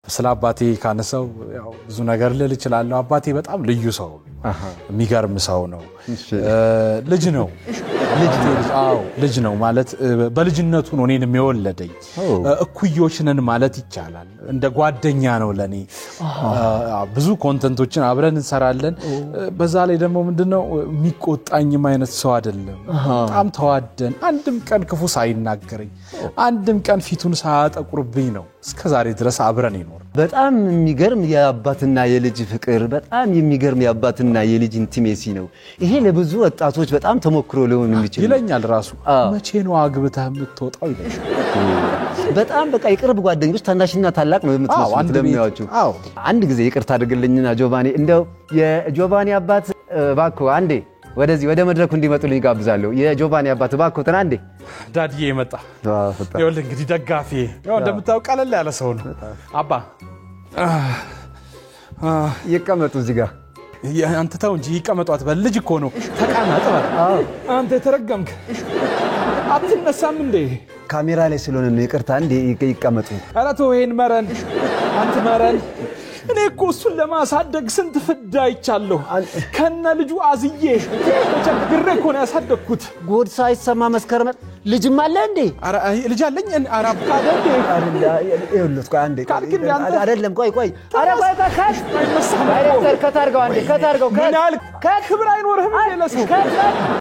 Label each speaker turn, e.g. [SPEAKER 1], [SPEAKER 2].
[SPEAKER 1] ስለ አባቴ ካነሳው ያው ብዙ ነገር ልል እችላለሁ አባቴ በጣም ልዩ ሰው የሚገርም ሰው ነው ልጅ ነው ማለት በልጅነቱ ነው እኔን የሚወለደኝ እኩዮች ነን ማለት ይቻላል እንደ ጓደኛ ነው ለኔ ብዙ ኮንተንቶችን አብረን እንሰራለን በዛ ላይ ደግሞ ምንድነው የሚቆጣኝም አይነት ሰው አይደለም በጣም ተዋደን አንድም ቀን ክፉ ሳይናገረኝ አንድም ቀን ፊቱን ሳያጠቁርብኝ ነው እስከዛሬ ድረስ አብረን ይኖር
[SPEAKER 2] በጣም የሚገርም የአባትና የልጅ ፍቅር በጣም የሚገርም የአባትና የልጅ ኢንቲሜሲ ነው ይሄ ለብዙ ወጣቶች በጣም ተሞክሮ ሊሆን የሚችል
[SPEAKER 1] ይለኛል ራሱ መቼ ነው አግብተህ የምትወጣው ይለኛል
[SPEAKER 2] በጣም በቃ ይቅርብ ጓደኞች ታናሽና ታላቅ ነው የምትመስሉት ለሚያዋችሁ አንድ ጊዜ ይቅርታ አድርግልኝና ጆቫኒ እንደው የጆቫኒ አባት ባኮ አንዴ ወደዚህ ወደ መድረኩ እንዲመጡልኝ ጋብዛለሁ የጆቫኒ አባት ባኮ ተናንዴ
[SPEAKER 1] ዳዲዬ መጣ ይወል እንግዲህ ደጋፊ ያው እንደምታው ቀለል ያለ ሰው ነው አባ
[SPEAKER 2] ይቀመጡ እዚህ ጋር
[SPEAKER 1] አንተ ተው እንጂ ይቀመጧት በልጅ እኮ ነው ተቃናጥ አንተ ተረገምክ አትነሳም እንዴ
[SPEAKER 2] ካሜራ ላይ ስለሆነ ነው ይቅርታ እንዴ ይቀመጡ
[SPEAKER 1] ኧረ ተው ይሄን መረን አንተ መረን እኔ እኮ እሱን ለማሳደግ ስንት ፍዳ ይቻለሁ ከነ ልጁ አዝዬ ተቸግሬ እኮ ነው ያሳደግኩት
[SPEAKER 2] ጎድ ሳይሰማ መስከረም ልጅም አለ እንዴ
[SPEAKER 1] ኧረ ልጅ አለኝ አራብ ካደ እንዴ
[SPEAKER 2] ይኸውልህ ቆይ አንዴ አይደለም ቆይ ኧረ ቆይ ካሽ ዳይሬክተር ከታርገው አንዴ ከታርገው
[SPEAKER 1] ክብር አይኖርህም እንዴ ለሰው